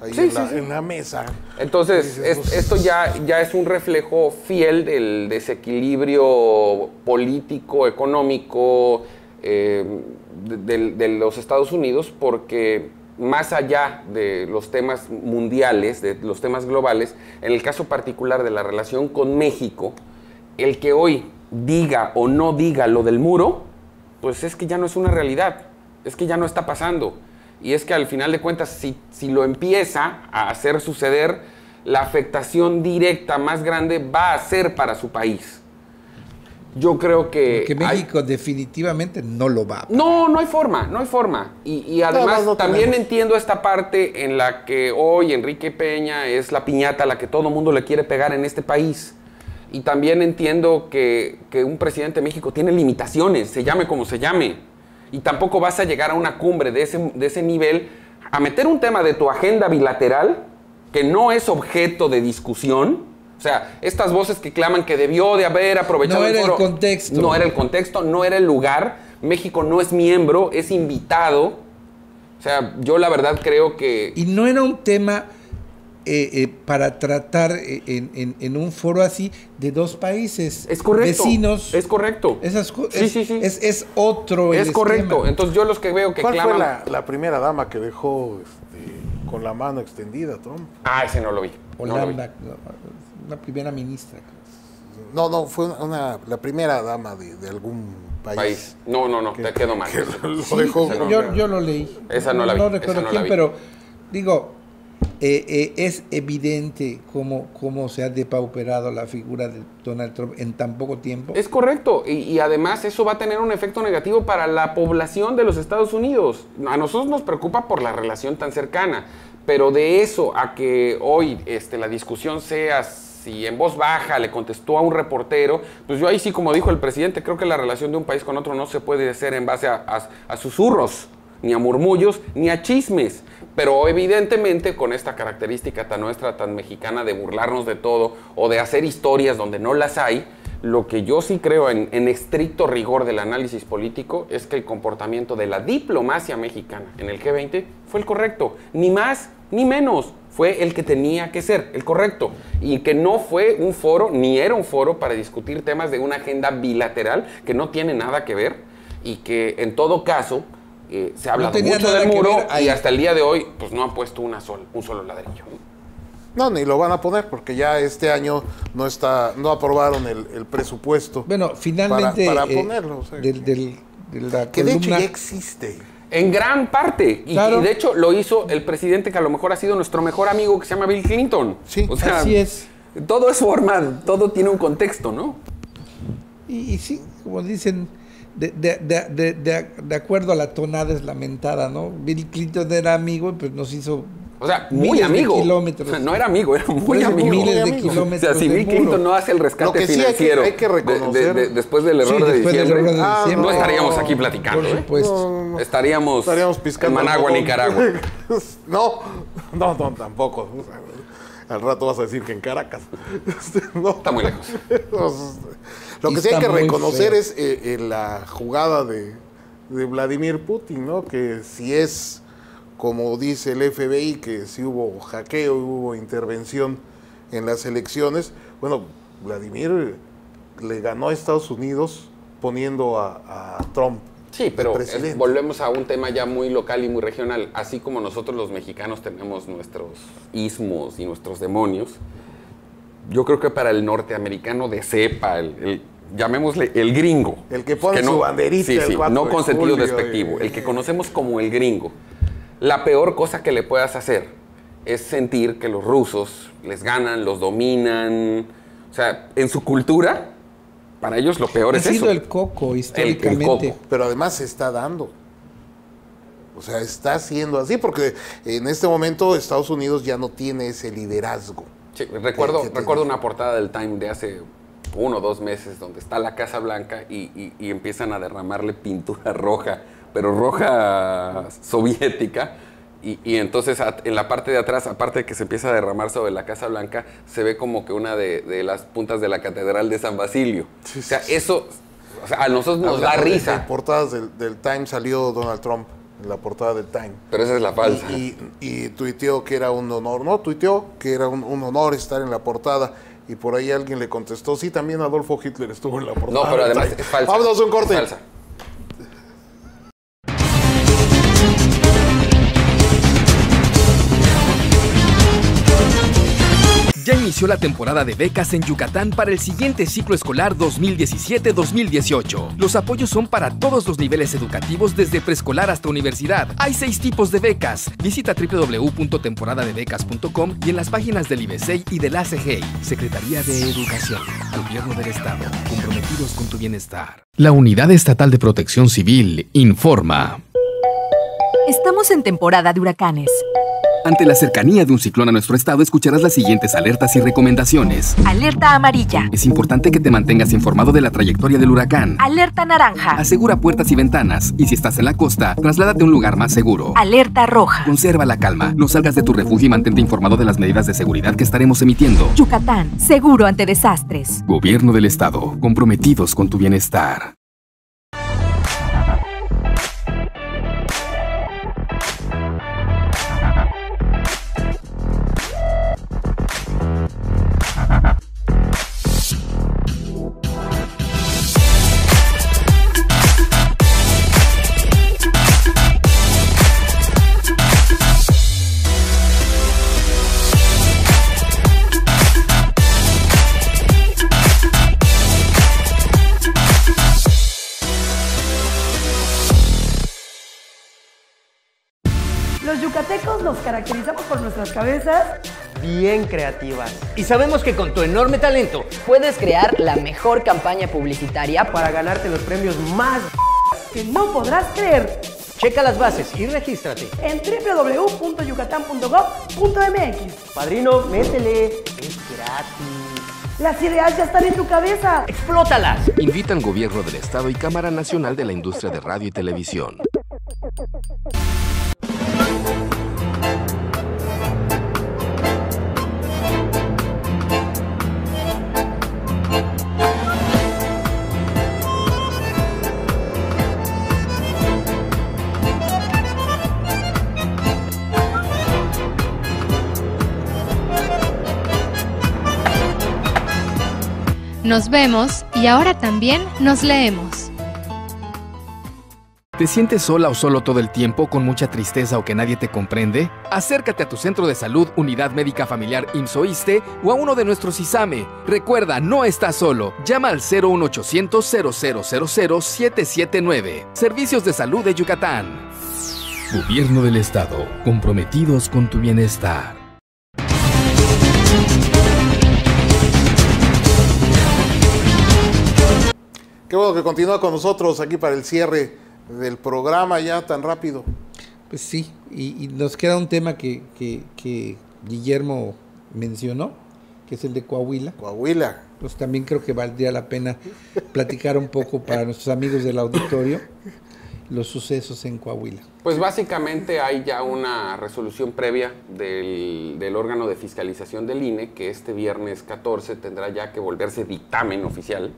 ahí en la mesa. Entonces, esto ya es un reflejo fiel del desequilibrio político, económico de los Estados Unidos, porque más allá de los temas mundiales, de los temas globales, en el caso particular de la relación con México, el que hoy diga o no diga lo del muro, pues es que ya no es una realidad, es que ya no está pasando. Y es que al final de cuentas, si lo empieza a hacer suceder, la afectación directa más grande va a ser para su país. Yo creo que México definitivamente no lo va a pagar. No hay forma. Y además también entiendo esta parte en la que hoy Enrique Peña es la piñata a la que todo mundo le quiere pegar en este país. Y también entiendo que un presidente de México tiene limitaciones, se llame como se llame. Y tampoco vas a llegar a una cumbre de ese nivel a meter un tema de tu agenda bilateral que no es objeto de discusión. O sea, estas voces que claman que debió de haber aprovechado el foro. No era el contexto. No era el contexto, no era el lugar. México no es miembro, es invitado. O sea, yo la verdad creo que... Y no era un tema para tratar en un foro así de dos países vecinos. Es correcto. Sí. Es otro es correcto. Esquema. Entonces yo los que veo que claman... ¿Cuál fue la primera dama que dejó con la mano extendida, Trump? Ese no lo vi. Holanda, una primera ministra. No, fue la primera dama de algún país. No, te quedó mal. Lo dejó. Yo lo leí. Esa no la vi. No recuerdo quién, pero digo, es evidente cómo se ha depauperado la figura de Donald Trump en tan poco tiempo. Es correcto, y además eso va a tener un efecto negativo para la población de los Estados Unidos. A nosotros nos preocupa por la relación tan cercana, pero de eso a que hoy la discusión sea si en voz baja le contestó a un reportero, pues yo ahí sí, como dijo el presidente, creo que la relación de un país con otro no se puede hacer en base a susurros, ni a murmullos, ni a chismes. Pero evidentemente con esta característica tan nuestra, tan mexicana de burlarnos de todo o de hacer historias donde no las hay, lo que yo sí creo en estricto rigor del análisis político es que el comportamiento de la diplomacia mexicana en el G20 fue el correcto, ni más ni menos, fue el que tenía que ser, el correcto, y que no fue un foro, ni era un foro para discutir temas de una agenda bilateral que no tiene nada que ver y que en todo caso se ha hablado mucho del muro y hasta el día de hoy pues no han puesto un solo ladrillo. No, ni lo van a poner porque ya este año no aprobaron el presupuesto. Bueno, finalmente para ponerlo. O sea, de la que columna, de hecho ya existe. En gran parte. Claro. Y de hecho lo hizo el presidente que a lo mejor ha sido nuestro mejor amigo, que se llama Bill Clinton. Sí, o sea, así es. Todo es forma, todo tiene un contexto, ¿no? Y sí, como dicen, de acuerdo a la tonada es lamentada, ¿no? Bill Clinton era amigo y pues nos hizo... O sea, muy miles amigo. de kilómetros. O sea, no era amigo, era muy Por eso, amigo. miles de O kilómetros. O sea, si de Bill muro. Clinton no hace el rescate Lo que sí financiero hay que reconocer. después del error, Sí, de, después del diciembre, error de diciembre. no estaríamos aquí platicando. Por supuesto. No, Estaríamos piscando en Managua, algodón. Nicaragua. No, tampoco. Al rato vas a decir que en Caracas. No. Está muy lejos. Lo que sí Está hay que muy reconocer feo. es la jugada de Vladimir Putin, ¿no? Que si es, como dice el FBI, que si hubo hackeo, hubo intervención en las elecciones, bueno, Vladimir le ganó a Estados Unidos poniendo a Trump. Sí, pero presidente. volvemos a un tema ya muy local y muy regional. Así como nosotros los mexicanos tenemos nuestros ismos y nuestros demonios, yo creo que para el norteamericano de cepa, llamémosle el gringo. El que pone su banderita el 4 no de con sentido julio, despectivo, el que conocemos como el gringo. La peor cosa que le puedas hacer es sentir que los rusos les ganan, los dominan. O sea, en su cultura, para ellos lo peor es eso. Ha sido el coco históricamente. El coco. Pero además se está dando. O sea, está siendo así, porque en este momento Estados Unidos ya no tiene ese liderazgo. Sí, recuerdo una portada del Time de hace 1 o 2 meses donde está la Casa Blanca y empiezan a derramarle pintura roja, pero roja soviética. Y entonces en la parte de atrás, aparte de que se empieza a derramar sobre la Casa Blanca, se ve como que una de las puntas de la Catedral de San Basilio. Sí, o sea, sí. eso a nosotros nos da risa. En portadas del Time salió Donald Trump, en la portada del Time. Pero esa es la falsa. Y tuiteó que era un honor, ¿no? Tuiteó que era un honor estar en la portada. Y por ahí alguien le contestó, sí, también Adolfo Hitler estuvo en la portada. No, pero del además Time. es falsa. Vámonos a un corte. Es falsa. Ya inició la temporada de becas en Yucatán para el siguiente ciclo escolar 2017-2018. Los apoyos son para todos los niveles educativos desde preescolar hasta universidad. Hay 6 tipos de becas. Visita www.temporadadebecas.com y en las páginas del IBESEI y del ACGEI. Secretaría de Educación. Gobierno del Estado. Comprometidos con tu bienestar. La Unidad Estatal de Protección Civil informa. Estamos en temporada de huracanes. Ante la cercanía de un ciclón a nuestro estado, escucharás las siguientes alertas y recomendaciones. Alerta amarilla. Es importante que te mantengas informado de la trayectoria del huracán. Alerta naranja. Asegura puertas y ventanas. Y si estás en la costa, trasládate a un lugar más seguro. Alerta roja. Conserva la calma. No salgas de tu refugio y mantente informado de las medidas de seguridad que estaremos emitiendo. Yucatán, seguro ante desastres. Gobierno del Estado, comprometidos con tu bienestar. Los yucatecos nos caracterizamos por nuestras cabezas bien creativas. Y sabemos que con tu enorme talento puedes crear la mejor campaña publicitaria para ganarte los premios más que no podrás creer. Checa las bases y regístrate En www.yucatán.gov.mx. Padrino, métele, es gratis. Las ideas ya están en tu cabeza. ¡Explótalas! Invitan Gobierno del Estado y Cámara Nacional de la Industria de Radio y Televisión. Nos vemos y ahora también nos leemos. ¿Te sientes sola o solo todo el tiempo con mucha tristeza o que nadie te comprende? Acércate a tu centro de salud, Unidad Médica Familiar IMSS-OISSSTE o a uno de nuestros ISAME. Recuerda, no estás solo. Llama al 01800 000 779. Servicios de Salud de Yucatán. Gobierno del Estado, comprometidos con tu bienestar. Qué bueno que continúa con nosotros aquí para el cierre del programa ya tan rápido. Pues sí, y nos queda un tema que Guillermo mencionó, que es el de Coahuila. Coahuila. Pues también creo que valdría la pena platicar un poco para nuestros amigos del auditorio los sucesos en Coahuila. Pues básicamente hay ya una resolución previa del órgano de fiscalización del INE, que este viernes 14 tendrá ya que volverse dictamen oficial,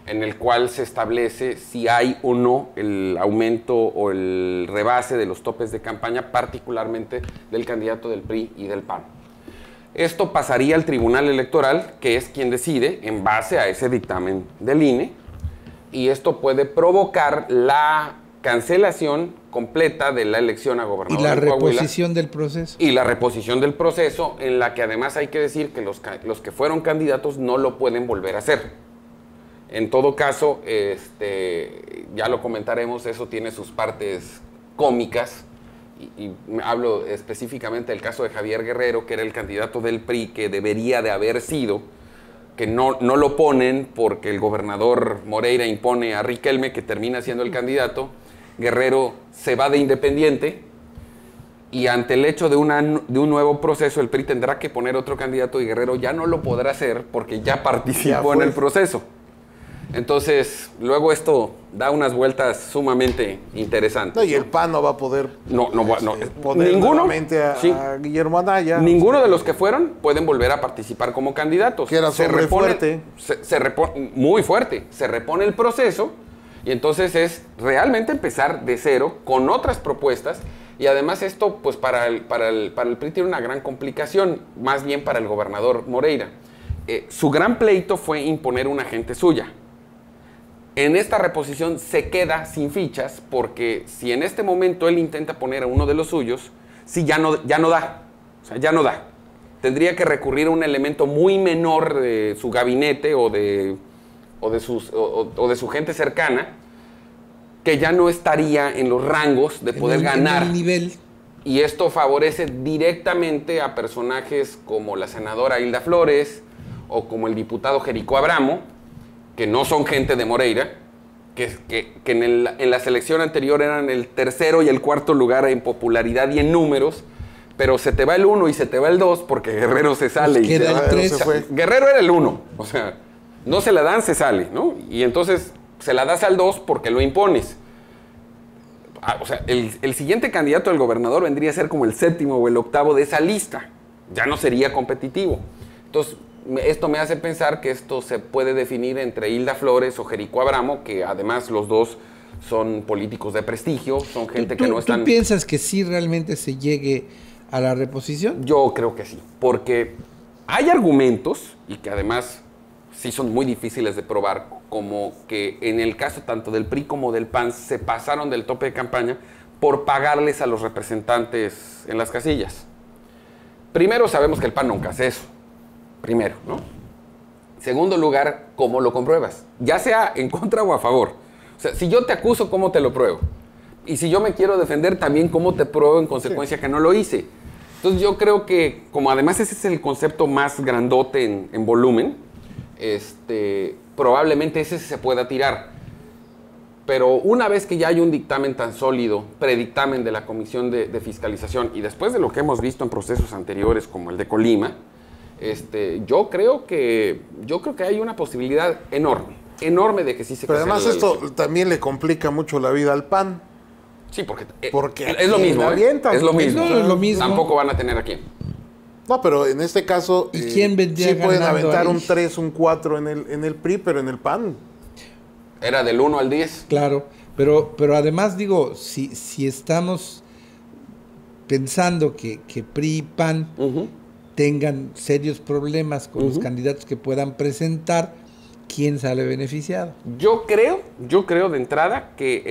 en el cual se establece si hay o no el aumento o el rebase de los topes de campaña, particularmente del candidato del PRI y del PAN. Esto pasaría al Tribunal Electoral, que es quien decide en base a ese dictamen del INE, y esto puede provocar la cancelación completa de la elección a gobernador y la de Coahuila. reposición del proceso. Y la reposición del proceso, en la que además hay que decir que los que fueron candidatos no lo pueden volver a hacer. En todo caso, ya lo comentaremos, eso tiene sus partes cómicas, y hablo específicamente del caso de Javier Guerrero, que era el candidato del PRI, que debería de haber sido, que no lo ponen porque el gobernador Moreira impone a Riquelme, que termina siendo el candidato. Guerrero se va de independiente, y ante el hecho de un nuevo proceso, el PRI tendrá que poner otro candidato, y Guerrero ya no lo podrá hacer porque ya participó en el proceso. Entonces, luego esto da unas vueltas sumamente interesantes. No, y el PAN no va a poder, poner ninguno, nuevamente a Guillermo Anaya. Ninguno de los que fueron pueden volver a participar como candidatos. Que era fuerte. Muy fuerte. Se repone el proceso, y entonces es realmente empezar de cero con otras propuestas. Y además esto, pues para el PRI tiene una gran complicación, más bien para el gobernador Moreira. Su gran pleito fue imponer una gente suya. En esta reposición se queda sin fichas, porque si en este momento él intenta poner a uno de los suyos, sí, ya no da. O sea, ya no da. Tendría que recurrir a un elemento muy menor de su gabinete o de su gente cercana, que ya no estaría en los rangos de poder ganar. En el nivel. Y esto favorece directamente a personajes como la senadora Hilda Flores o como el diputado Jerico Abramo, que no son gente de Moreira, que en la selección anterior eran el tercero y el cuarto lugar en popularidad y en números, pero se te va el 1 y se te va el 2 porque Guerrero se sale. Pues queda el 3. Guerrero era el 1, o sea, no se la dan, se sale, ¿no? Y entonces se la das al 2 porque lo impones. O sea, el siguiente candidato al gobernador vendría a ser como el 7º o el 8º de esa lista. Ya no sería competitivo. Entonces, esto me hace pensar que esto se puede definir entre Hilda Flores o Jerico Abramo, que además los dos son políticos de prestigio, son gente que no están... ¿Tú piensas que sí realmente se llegue a la reposición? Yo creo que sí, porque hay argumentos, y que además sí son muy difíciles de probar, como que en el caso tanto del PRI como del PAN se pasaron del tope de campaña por pagarles a los representantes en las casillas. Primero, sabemos que el PAN nunca hace eso. Primero, ¿no? Segundo lugar, ¿cómo lo compruebas? Ya sea en contra o a favor. O sea, si yo te acuso, ¿cómo te lo pruebo? Y si yo me quiero defender, también, ¿cómo te pruebo en consecuencia que no lo hice? Entonces yo creo que, como además ese es el concepto más grandote en volumen, probablemente ese se pueda tirar. Pero una vez que ya hay un dictamen tan sólido, predictamen de la Comisión de Fiscalización, y después de lo que hemos visto en procesos anteriores, como el de Colima, yo creo que hay una posibilidad enorme de que sí se Pero además esto elección. También le complica mucho la vida al PAN. Sí, porque es lo mismo. Es lo mismo. No, es lo mismo. Tampoco van a tener a quién. No, pero en este caso ¿Y quién vendría sí pueden ganando aventar ahí? un 3, un 4 en el PRI, pero en el PAN. Era del 1 al 10. Claro, pero además digo, si estamos pensando que PRI y PAN tengan serios problemas con los candidatos que puedan presentar, ¿quién sale beneficiado? Yo creo de entrada que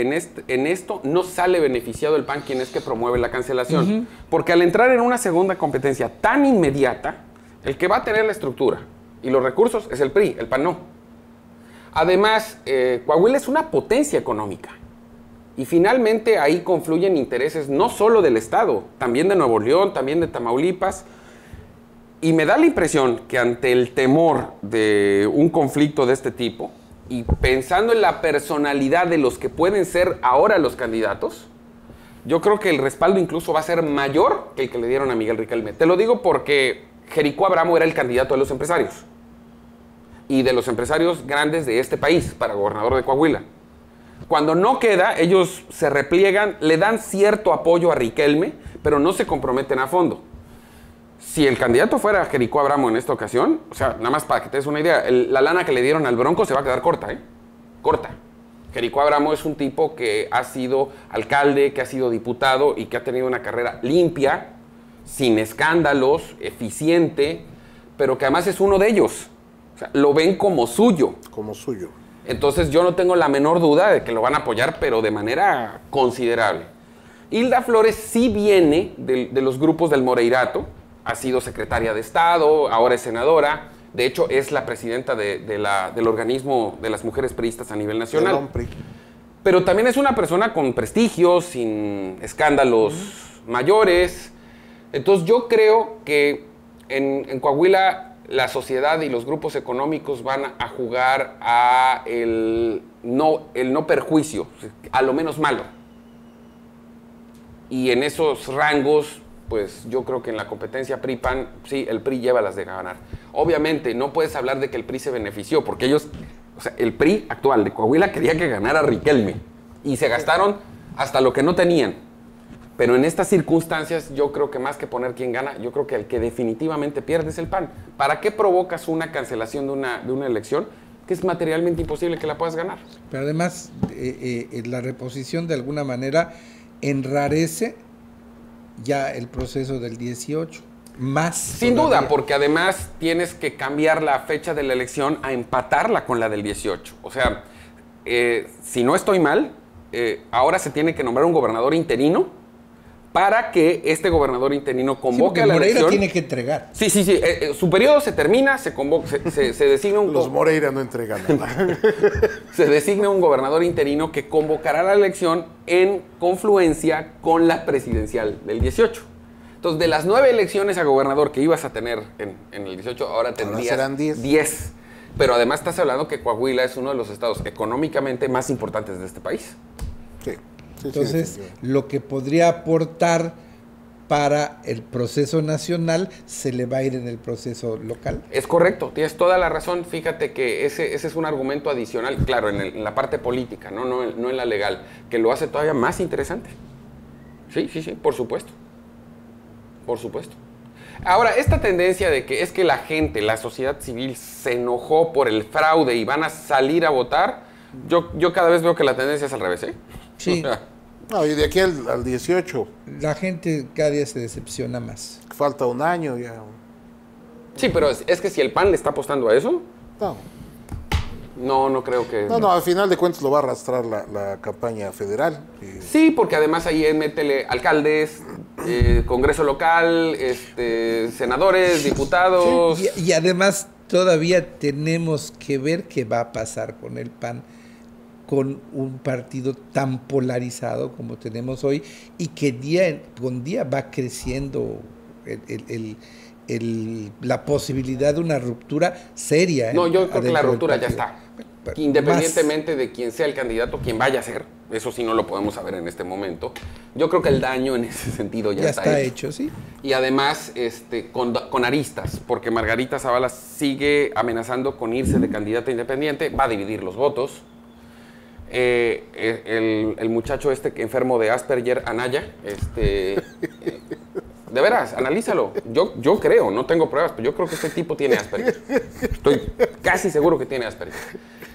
en esto no sale beneficiado el PAN, quien es que promueve la cancelación. Porque al entrar en una segunda competencia tan inmediata, el que va a tener la estructura y los recursos es el PRI, el PAN no. Además, Coahuila es una potencia económica. Y finalmente ahí confluyen intereses no solo del Estado, también de Nuevo León, también de Tamaulipas. Y me da la impresión que ante el temor de un conflicto de este tipo, y pensando en la personalidad de los que pueden ser ahora los candidatos, yo creo que el respaldo incluso va a ser mayor que el que le dieron a Miguel Riquelme. Te lo digo porque Jericó Abramo era el candidato de los empresarios. Y de los empresarios grandes de este país, para gobernador de Coahuila. Cuando no queda, ellos se repliegan, le dan cierto apoyo a Riquelme, pero no se comprometen a fondo. Si el candidato fuera Jericó Abramo en esta ocasión, o sea, nada más para que te des una idea, la lana que le dieron al Bronco se va a quedar corta, ¿eh? Corta. Jericó Abramo es un tipo que ha sido alcalde, que ha sido diputado y que ha tenido una carrera limpia, sin escándalos, eficiente, pero que además es uno de ellos. O sea, lo ven como suyo. Como suyo. Entonces yo no tengo la menor duda de que lo van a apoyar, pero de manera considerable. Hilda Flores sí viene de los grupos del Moreirato, ha sido secretaria de Estado, ahora es senadora, de hecho es la presidenta del organismo de las mujeres priistas a nivel nacional. Pero también es una persona con prestigio, sin escándalos mayores. Entonces yo creo que en Coahuila la sociedad y los grupos económicos van a jugar a el no perjuicio, a lo menos malo. Y en esos rangos, pues yo creo que en la competencia PRI-PAN, sí, el PRI lleva las de ganar. Obviamente, no puedes hablar de que el PRI se benefició, porque ellos, o sea, el PRI actual de Coahuila quería que ganara Riquelme, y se gastaron hasta lo que no tenían. Pero en estas circunstancias, yo creo que más que poner quién gana, yo creo que el que definitivamente pierde es el PAN. ¿Para qué provocas una cancelación de una elección que es materialmente imposible que la puedas ganar? Pero además, la reposición de alguna manera enrarece ya el proceso del 18. Más sin todavía. duda, porque además tienes que cambiar la fecha de la elección a empatarla con la del 18. O sea, si no estoy mal, ahora se tiene que nombrar un gobernador interino para que este gobernador interino convoque a la Moreira elección. Tiene que entregar. Sí. Su periodo se termina, se designa un... Los Moreira no entregan nada. Se designa un gobernador interino que convocará la elección en confluencia con la presidencial del 18. Entonces, de las 9 elecciones a gobernador que ibas a tener en el 18, ahora tendrías serán 10. Pero además estás hablando que Coahuila es uno de los estados económicamente más importantes de este país. Sí. Entonces, lo que podría aportar para el proceso nacional se le va a ir en el proceso local. Es correcto, tienes toda la razón. Fíjate que ese es un argumento adicional, claro, en la parte política, no en la legal, que lo hace todavía más interesante. Sí, por supuesto. Por supuesto. Ahora, esta tendencia de que es que la gente, la sociedad civil se enojó por el fraude y van a salir a votar, yo cada vez veo que la tendencia es al revés, ¿eh? Sí. No, y de aquí al 18. La gente cada día se decepciona más. Falta un año ya. Sí, pero es que si el PAN le está apostando a eso, no creo que... No, al final de cuentas lo va a arrastrar la campaña federal. Sí, porque además ahí métele alcaldes, Congreso local, senadores, diputados... Sí, y además todavía tenemos que ver qué va a pasar con el PAN, con un partido tan polarizado como tenemos hoy y que día con día va creciendo la posibilidad de una ruptura seria. No, yo creo que la ruptura ya está. Independientemente de quién sea el candidato, quién vaya a ser, eso sí no lo podemos saber en este momento. Yo creo que el daño en ese sentido ya está hecho. Sí. Y además con aristas, porque Margarita Zavala sigue amenazando con irse de candidata independiente, va a dividir los votos. El muchacho enfermo de Asperger, Anaya, de veras, analízalo. Yo creo, no tengo pruebas, pero yo creo que este tipo tiene Asperger. Estoy casi seguro que tiene Asperger.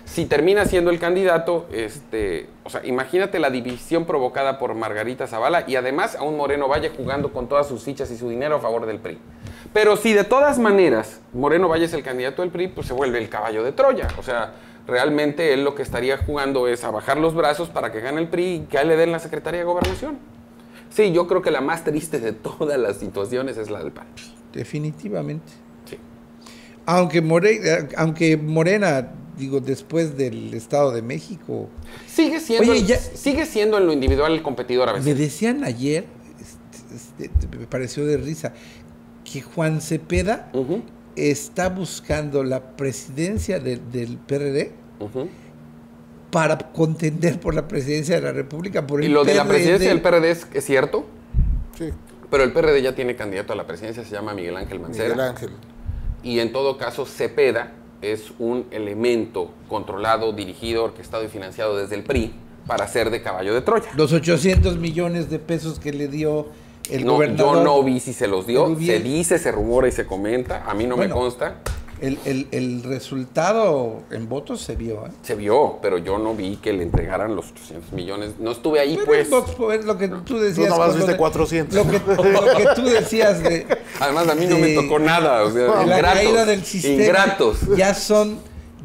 Si termina siendo el candidato, o sea, imagínate la división provocada por Margarita Zavala y además a un Moreno Valle jugando con todas sus fichas y su dinero a favor del PRI. Pero si de todas maneras Moreno Valle es el candidato del PRI, pues se vuelve el caballo de Troya. O sea, realmente él lo que estaría jugando es a bajar los brazos para que gane el PRI y que a él le den la Secretaría de Gobernación. Sí, yo creo que la más triste de todas las situaciones es la del PAN. Definitivamente. Sí. Aunque Morena, digo, después del Estado de México... Sigue siendo en lo individual el competidor a veces. Me decían ayer, me pareció de risa, que Juan Cepeda está buscando la presidencia del PRD para contender por la presidencia de la República. Por el ¿Y lo de la PRD. presidencia del PRD es cierto? Sí. Pero el PRD ya tiene candidato a la presidencia, se llama Miguel Ángel Mancera. Miguel Ángel. Y en todo caso, Cepeda es un elemento controlado, dirigido, orquestado y financiado desde el PRI para ser de caballo de Troya. Los 800 millones de pesos que le dio el gobernador. Yo no vi si se los dio, se dice, se rumora y se comenta, a mí no me consta. El resultado en votos se vio, ¿eh? Se vio, pero yo no vi que le entregaran los 800 millones. No estuve ahí, pero pues. Es lo que tú decías. Tú nomás viste 400. Lo que tú decías de... Además, a mí no me tocó nada. O sea, la caída del sistema. Ingratos.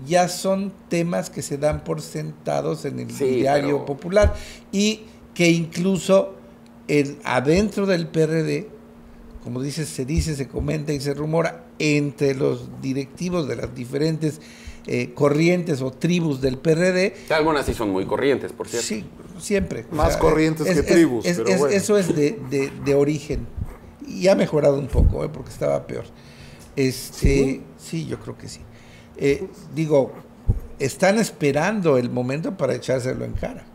Ya son temas que se dan por sentados en el diario popular y que incluso adentro del PRD, como dices, se comenta y se rumora entre los directivos de las diferentes corrientes o tribus del PRD. Algunas sí son muy corrientes, por cierto. Sí, siempre. Más corrientes que tribus. Pero bueno. Eso es de origen. Y ha mejorado un poco, porque estaba peor. Sí, yo creo que sí. Están esperando el momento para echárselo en cara.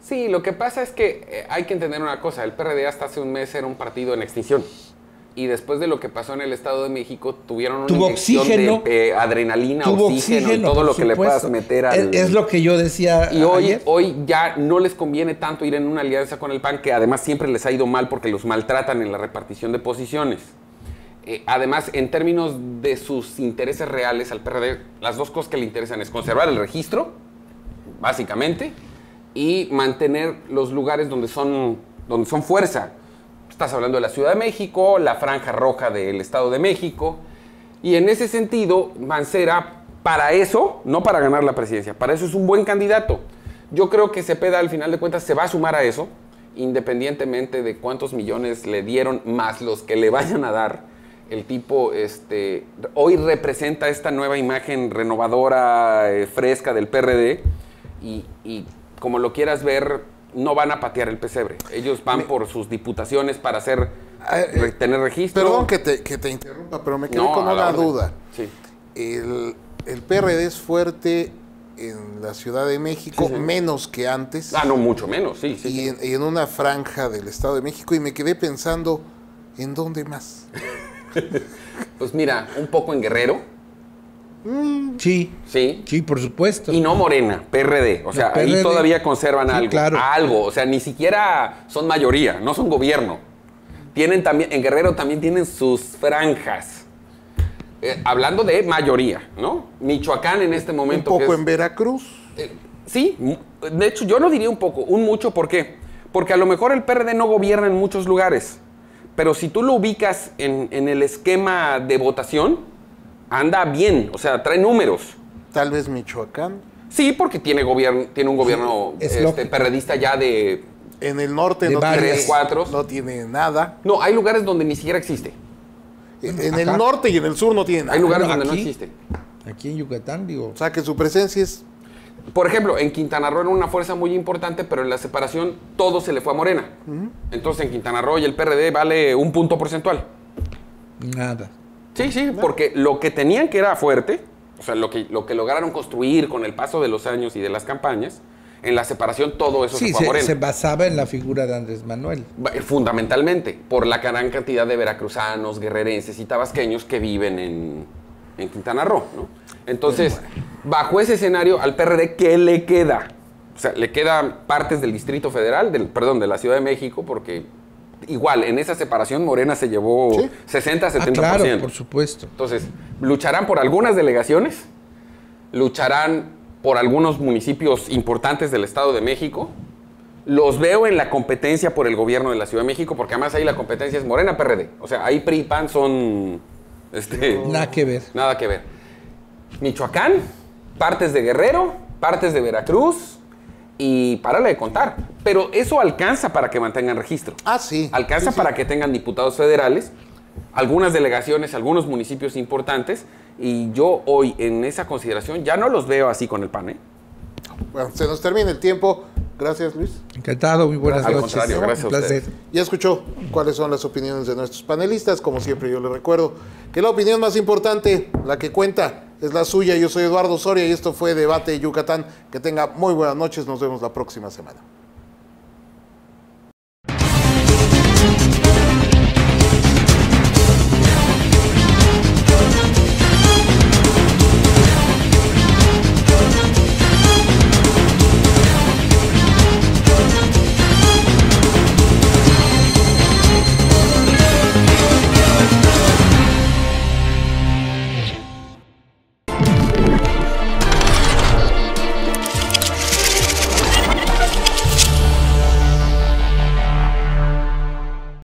Sí, lo que pasa es que hay que entender una cosa. El PRD hasta hace un mes era un partido en extinción. Y después de lo que pasó en el Estado de México, tuvieron una inyección de adrenalina, oxígeno y todo lo que le puedas meter al... Es lo que yo decía y hoy ya no les conviene tanto ir en una alianza con el PAN, que además siempre les ha ido mal porque los maltratan en la repartición de posiciones. Además, en términos de sus intereses reales al PRD, las dos cosas que le interesan es conservar el registro, básicamente, y mantener los lugares donde son fuerza. Estás hablando de la Ciudad de México, la Franja Roja del Estado de México, y en ese sentido, Mancera, para eso, no para ganar la presidencia, para eso es un buen candidato. Yo creo que Cepeda, al final de cuentas, se va a sumar a eso, independientemente de cuántos millones le dieron, más los que le vayan a dar. El tipo hoy representa esta nueva imagen renovadora, fresca del PRD, y como lo quieras ver, no van a patear el pesebre. Ellos van por sus diputaciones para tener registro. Perdón que te interrumpa, pero me quedé con una duda. Sí. El PRD es fuerte en la Ciudad de México, sí. Menos que antes. No, mucho menos, sí. Y en una franja del Estado de México, y me quedé pensando, ¿en dónde más? Pues mira, un poco en Guerrero. Sí, por supuesto. Y no Morena, PRD. O sea, ahí todavía conservan algo. Claro. Algo. O sea, ni siquiera son mayoría, no son gobierno. Tienen también, en Guerrero también tienen sus franjas. Hablando de mayoría, ¿no? Michoacán en este momento. Un poco en Veracruz. Sí, de hecho yo no diría un poco, un mucho. ¿Por qué? Porque a lo mejor el PRD no gobierna en muchos lugares. Pero si tú lo ubicas en el esquema de votación, anda bien, o sea, trae números. Tal vez Michoacán. Sí, porque tiene un gobierno perredista ya de... En el norte no tiene 3, 4. No tiene nada. No, hay lugares donde ni siquiera existe. En el norte y en el sur no tiene nada. Hay lugares donde no existe. Aquí en Yucatán, digo. O sea, que su presencia es... Por ejemplo, en Quintana Roo era una fuerza muy importante, pero en la separación todo se le fue a Morena. Entonces en Quintana Roo y el PRD vale un punto porcentual. Nada. Sí, porque lo que tenían que era fuerte, o sea, lo que lograron construir con el paso de los años y de las campañas, en la separación todo eso se fue a Morena. Se basaba en la figura de Andrés Manuel. Fundamentalmente, por la gran cantidad de veracruzanos, guerrerenses y tabasqueños que viven en Quintana Roo, ¿no? Entonces, bajo ese escenario, al PRD, ¿qué le queda? O sea, le quedan partes del Distrito Federal, de la Ciudad de México, porque igual, en esa separación Morena se llevó 60-70%. Claro, por supuesto. Entonces, lucharán por algunas delegaciones, lucharán por algunos municipios importantes del Estado de México, los veo en la competencia por el gobierno de la Ciudad de México, porque además ahí la competencia es Morena PRD. O sea, ahí PRI y PAN son... nada que ver. Nada que ver. Michoacán, partes de Guerrero, partes de Veracruz y párale de contar. Pero eso alcanza para que mantengan registro. Ah, sí. Alcanza para que tengan diputados federales, algunas delegaciones, algunos municipios importantes. Y yo hoy en esa consideración ya no los veo así con el PAN, ¿eh? Bueno, se nos termina el tiempo. Gracias, Luis. Encantado, muy buenas noches. Al contrario, gracias a ustedes. Ya escuchó cuáles son las opiniones de nuestros panelistas. Como siempre, yo les recuerdo que la opinión más importante, la que cuenta, es la suya. Yo soy Eduardo Soria y esto fue Debate Yucatán. Que tenga muy buenas noches. Nos vemos la próxima semana.